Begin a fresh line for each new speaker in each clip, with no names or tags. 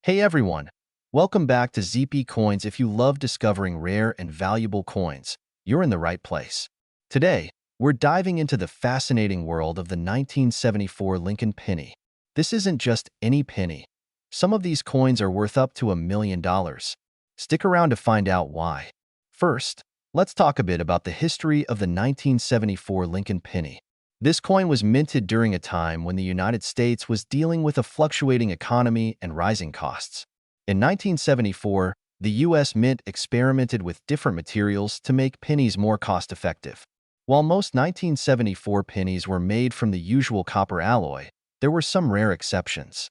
Hey everyone, welcome back to ZP Coins. If you love discovering rare and valuable coins, you're in the right place. Today, we're diving into the fascinating world of the 1974 Lincoln penny. This isn't just any penny. Some of these coins are worth up to $1 million. Stick around to find out why. First, let's talk a bit about the history of the 1974 Lincoln penny. This coin was minted during a time when the United States was dealing with a fluctuating economy and rising costs. In 1974, the U.S. Mint experimented with different materials to make pennies more cost-effective. While most 1974 pennies were made from the usual copper alloy, there were some rare exceptions.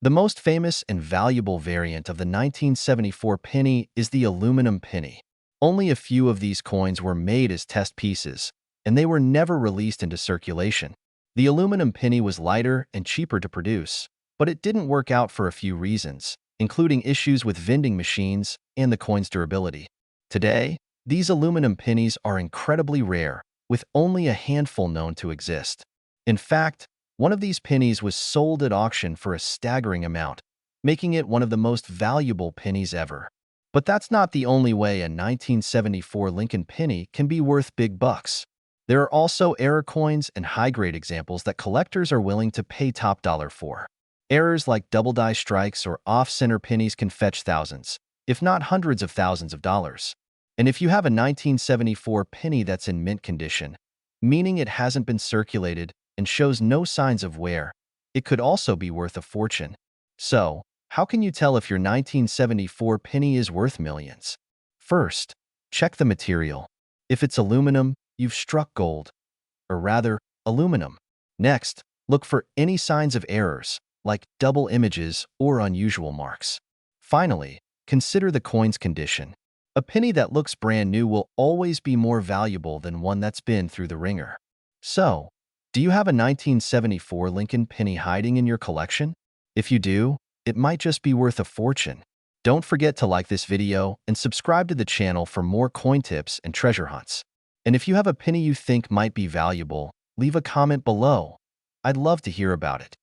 The most famous and valuable variant of the 1974 penny is the aluminum penny. Only a few of these coins were made as test pieces, and they were never released into circulation. The aluminum penny was lighter and cheaper to produce, but it didn't work out for a few reasons, including issues with vending machines and the coin's durability. Today, these aluminum pennies are incredibly rare, with only a handful known to exist. In fact, one of these pennies was sold at auction for a staggering amount, making it one of the most valuable pennies ever. But that's not the only way a 1974 Lincoln penny can be worth big bucks. There are also error coins and high-grade examples that collectors are willing to pay top dollar for. Errors like double die strikes or off-center pennies can fetch thousands, if not hundreds of thousands of dollars. And if you have a 1974 penny that's in mint condition, meaning it hasn't been circulated and shows no signs of wear, it could also be worth a fortune. So, how can you tell if your 1974 penny is worth millions? First, check the material. If it's aluminum, you've struck gold, or rather, aluminum. Next, look for any signs of errors, like double images or unusual marks. Finally, consider the coin's condition. A penny that looks brand new will always be more valuable than one that's been through the ringer. So, do you have a 1974 Lincoln penny hiding in your collection? If you do, it might just be worth a fortune. Don't forget to like this video and subscribe to the channel for more coin tips and treasure hunts. And if you have a penny you think might be valuable, leave a comment below. I'd love to hear about it.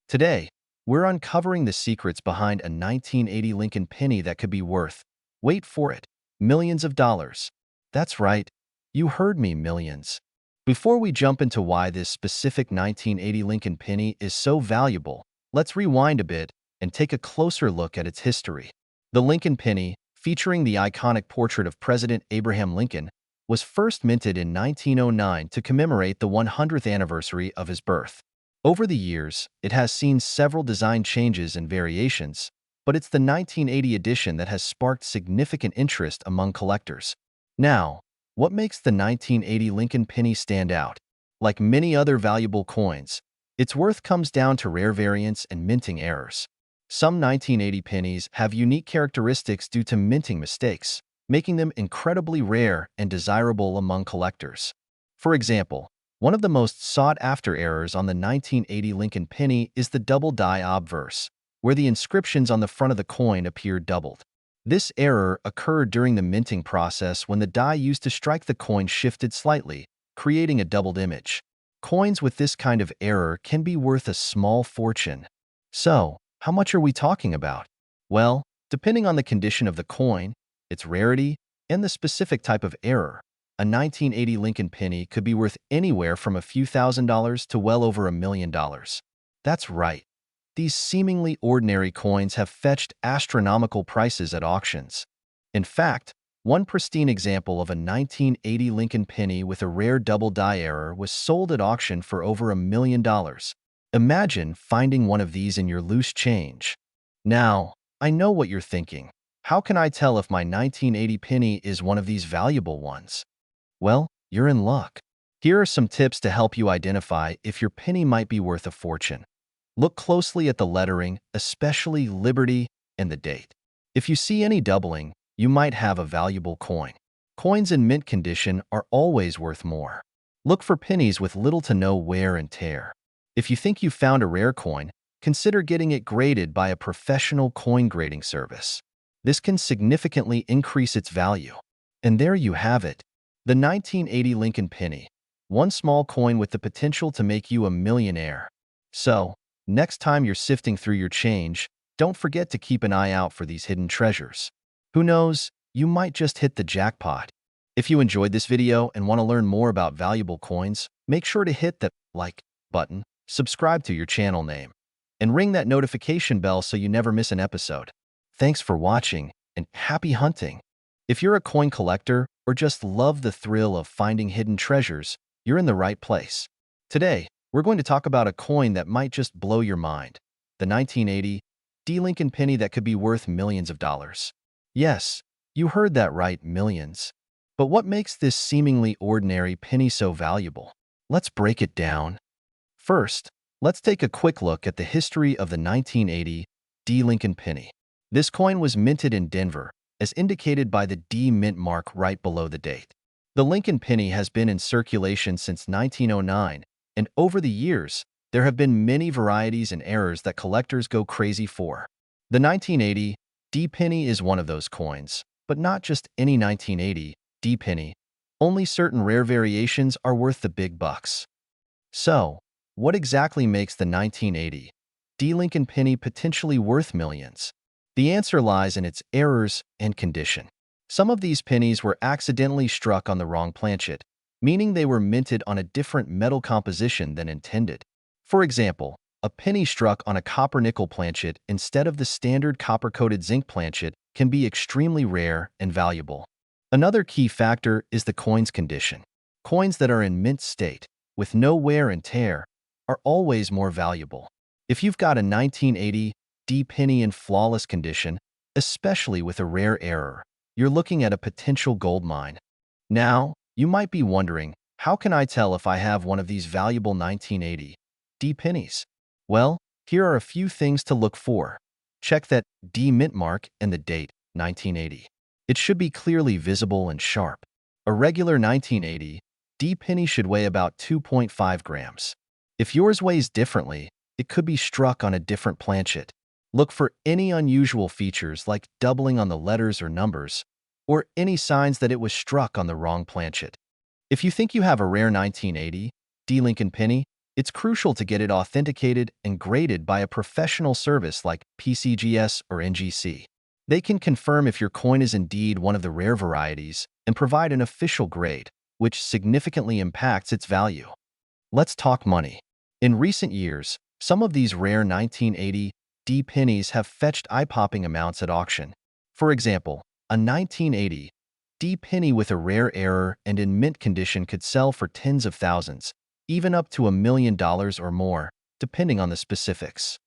Today, we're uncovering the secrets behind a 1980 Lincoln penny that could be worth, wait for it, millions of dollars. That's right, you heard me, millions. Before we jump into why this specific 1980 Lincoln penny is so valuable, let's rewind a bit and take a closer look at its history. The Lincoln penny, featuring the iconic portrait of President Abraham Lincoln, was first minted in 1909 to commemorate the 100th anniversary of his birth. Over the years, it has seen several design changes and variations, but it's the 1980 edition that has sparked significant interest among collectors. Now, what makes the 1980 Lincoln penny stand out? Like many other valuable coins, its worth comes down to rare variants and minting errors. Some 1980 pennies have unique characteristics due to minting mistakes, making them incredibly rare and desirable among collectors. For example, one of the most sought-after errors on the 1980 Lincoln penny is the double die obverse, where the inscriptions on the front of the coin appear doubled. This error occurred during the minting process when the die used to strike the coin shifted slightly, creating a doubled image. Coins with this kind of error can be worth a small fortune. So, how much are we talking about? Well, depending on the condition of the coin, its rarity, and the specific type of error, a 1980 Lincoln penny could be worth anywhere from a few $1,000s to well over $1 million. That's right. These seemingly ordinary coins have fetched astronomical prices at auctions. In fact, one pristine example of a 1980 Lincoln penny with a rare double die error was sold at auction for over $1 million. Imagine finding one of these in your loose change. Now, I know what you're thinking. How can I tell if my 1980 penny is one of these valuable ones? Well, you're in luck. Here are some tips to help you identify if your penny might be worth a fortune. Look closely at the lettering, especially Liberty and the date. If you see any doubling, you might have a valuable coin. Coins in mint condition are always worth more. Look for pennies with little to no wear and tear. If you think you've found a rare coin, consider getting it graded by a professional coin grading service. This can significantly increase its value. And there you have it, the 1980 Lincoln penny, one small coin with the potential to make you a millionaire. So, next time you're sifting through your change, don't forget to keep an eye out for these hidden treasures. Who knows, you might just hit the jackpot. If you enjoyed this video and want to learn more about valuable coins, make sure to hit that like button, subscribe to your channel name, and ring that notification bell so you never miss an episode. Thanks for watching, and happy hunting! If you're a coin collector or just love the thrill of finding hidden treasures, you're in the right place. Today, we're going to talk about a coin that might just blow your mind, the 1980 D Lincoln penny that could be worth millions of dollars. Yes, you heard that right, millions. But what makes this seemingly ordinary penny so valuable? Let's break it down. First, let's take a quick look at the history of the 1980 D Lincoln penny. This coin was minted in Denver, as indicated by the D mint mark right below the date. The Lincoln penny has been in circulation since 1909, and over the years, there have been many varieties and errors that collectors go crazy for. The 1980 D penny is one of those coins, but not just any 1980 D penny. Only certain rare variations are worth the big bucks. So, what exactly makes the 1980 D Lincoln penny potentially worth millions? The answer lies in its errors and condition. Some of these pennies were accidentally struck on the wrong planchet, meaning they were minted on a different metal composition than intended. For example, a penny struck on a copper-nickel planchet instead of the standard copper-coated zinc planchet can be extremely rare and valuable. Another key factor is the coin's condition. Coins that are in mint state, with no wear and tear, are always more valuable. If you've got a 1980 D penny in flawless condition, especially with a rare error, you're looking at a potential gold mine. Now, you might be wondering, how can I tell if I have one of these valuable 1980 D pennies? Well, here are a few things to look for. Check that D mint mark and the date, 1980. It should be clearly visible and sharp. A regular 1980 D penny should weigh about 2.5 grams. If yours weighs differently, it could be struck on a different planchet. Look for any unusual features like doubling on the letters or numbers, or any signs that it was struck on the wrong planchet. If you think you have a rare 1980 D Lincoln penny, it's crucial to get it authenticated and graded by a professional service like PCGS or NGC. They can confirm if your coin is indeed one of the rare varieties and provide an official grade, which significantly impacts its value. Let's talk money. In recent years, some of these rare 1980 D pennies have fetched eye-popping amounts at auction. For example, a 1980 D penny with a rare error and in mint condition could sell for tens of thousands, even up to $1 million or more, depending on the specifics.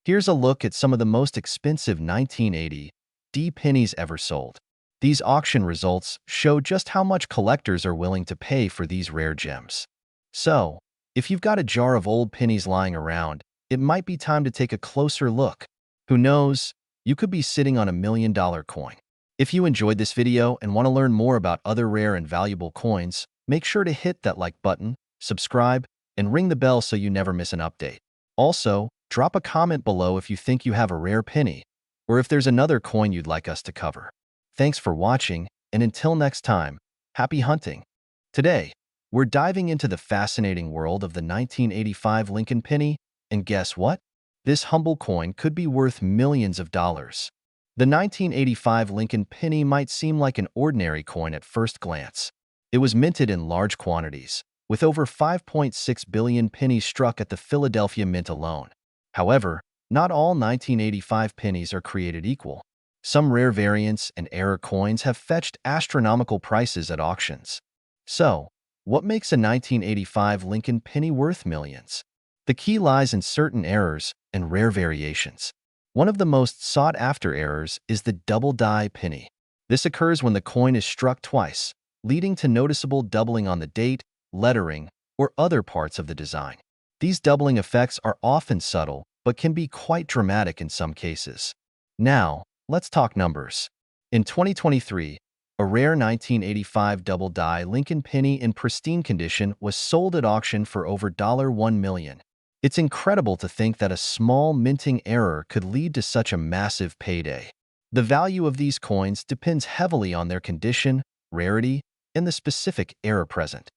Here's a look at some of the most expensive 1980 D pennies ever sold. These auction results show just how much collectors are willing to pay for these rare gems. So, if you've got a jar of old pennies lying around, it might be time to take a closer look. Who knows, you could be sitting on $1 million coin. If you enjoyed this video and want to learn more about other rare and valuable coins, make sure to hit that like button, subscribe, and ring the bell so you never miss an update. Also, drop a comment below if you think you have a rare penny, or if there's another coin you'd like us to cover. Thanks for watching, and until next time, happy hunting! Today, we're diving into the fascinating world of the 1985 Lincoln penny, and guess what? This humble coin could be worth millions of dollars. The 1985 Lincoln penny might seem like an ordinary coin at first glance. It was minted in large quantities, with over 5.6 billion pennies struck at the Philadelphia Mint alone. However, not all 1985 pennies are created equal. Some rare variants and error coins have fetched astronomical prices at auctions. So, what makes a 1985 Lincoln penny worth millions? The key lies in certain errors and rare variations. One of the most sought-after errors is the double die penny. This occurs when the coin is struck twice, leading to noticeable doubling on the date, lettering, or other parts of the design. These doubling effects are often subtle, but can be quite dramatic in some cases. Now, let's talk numbers. In 2023, a rare 1985 double die Lincoln penny in pristine condition was sold at auction for over $1 million. It's incredible to think that a small minting error could lead to such a massive payday. The value of these coins depends heavily on their condition, rarity, and the specific error present.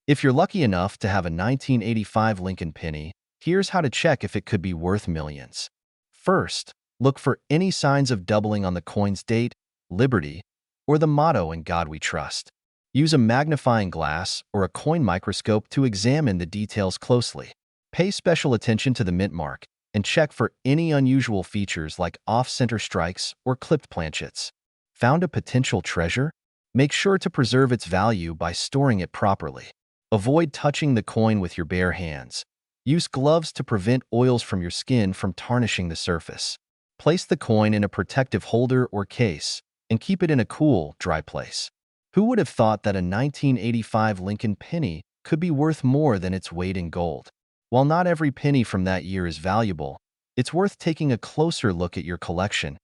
If you're lucky enough to have a 1985 Lincoln penny, here's how to check if it could be worth millions. First, Look for any signs of doubling on the coin's date, liberty, or the motto "In God We Trust." Use a magnifying glass or a coin microscope to examine the details closely. Pay special attention to the mint mark and check for any unusual features like off-center strikes or clipped planchets. Found a potential treasure? Make sure to preserve its value by storing it properly. Avoid touching the coin with your bare hands. Use gloves to prevent oils from your skin from tarnishing the surface. Place the coin in a protective holder or case and keep it in a cool, dry place. Who would have thought that a 1985 Lincoln penny could be worth more than its weight in gold? While not every penny from that year is valuable, it's worth taking a closer look at your collection.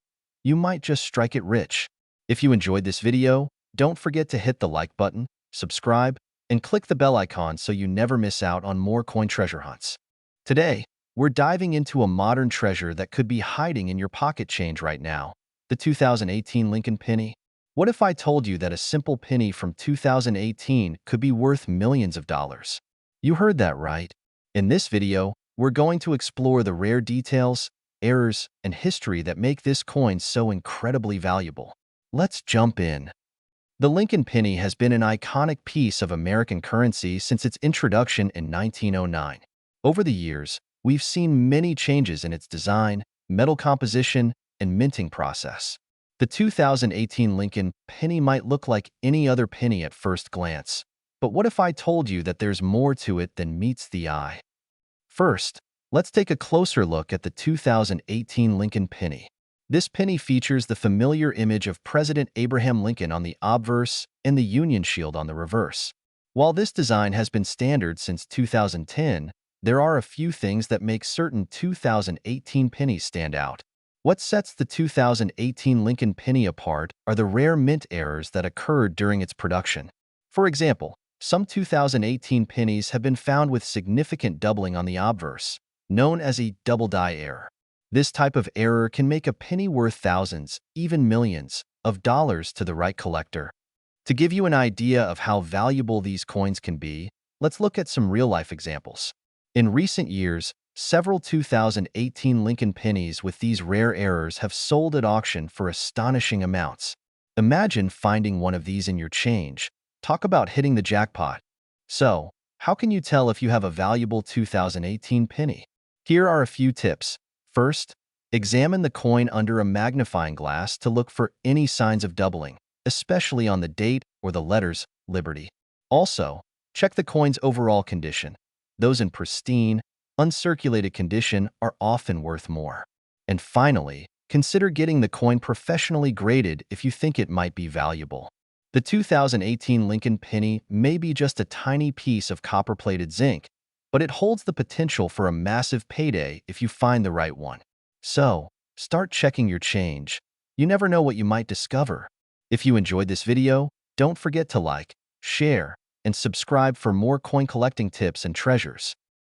You might just strike it rich. If you enjoyed this video, don't forget to hit the like button, subscribe, and click the bell icon so you never miss out on more coin treasure hunts. Today, we're diving into a modern treasure that could be hiding in your pocket change right now, the 2018 Lincoln penny. What if I told you that a simple penny from 2018 could be worth millions of dollars? You heard that right. In this video, we're going to explore the rare details, errors, and history that make this coin so incredibly valuable. Let's jump in. The Lincoln penny has been an iconic piece of American currency since its introduction in 1909. Over the years, we've seen many changes in its design, metal composition, and minting process. The 2018 Lincoln penny might look like any other penny at first glance, but what if I told you that there's more to it than meets the eye? First, let's take a closer look at the 2018 Lincoln penny. This penny features the familiar image of President Abraham Lincoln on the obverse and the Union Shield on the reverse. While this design has been standard since 2010, there are a few things that make certain 2018 pennies stand out. What sets the 2018 Lincoln penny apart are the rare mint errors that occurred during its production. For example, some 2018 pennies have been found with significant doubling on the obverse, known as a double die error. This type of error can make a penny worth thousands, even millions, of dollars to the right collector. To give you an idea of how valuable these coins can be, let's look at some real-life examples. In recent years, several 2018 Lincoln pennies with these rare errors have sold at auction for astonishing amounts. Imagine finding one of these in your change. Talk about hitting the jackpot. So, how can you tell if you have a valuable 2018 penny? Here are a few tips. First, examine the coin under a magnifying glass to look for any signs of doubling, especially on the date or the letters Liberty. Also, check the coin's overall condition. Those in pristine, uncirculated condition are often worth more. And finally, consider getting the coin professionally graded if you think it might be valuable. The 2018 Lincoln penny may be just a tiny piece of copper-plated zinc, but it holds the potential for a massive payday if you find the right one. So, start checking your change. You never know what you might discover. If you enjoyed this video, don't forget to like, share, and subscribe for more coin collecting tips and treasures.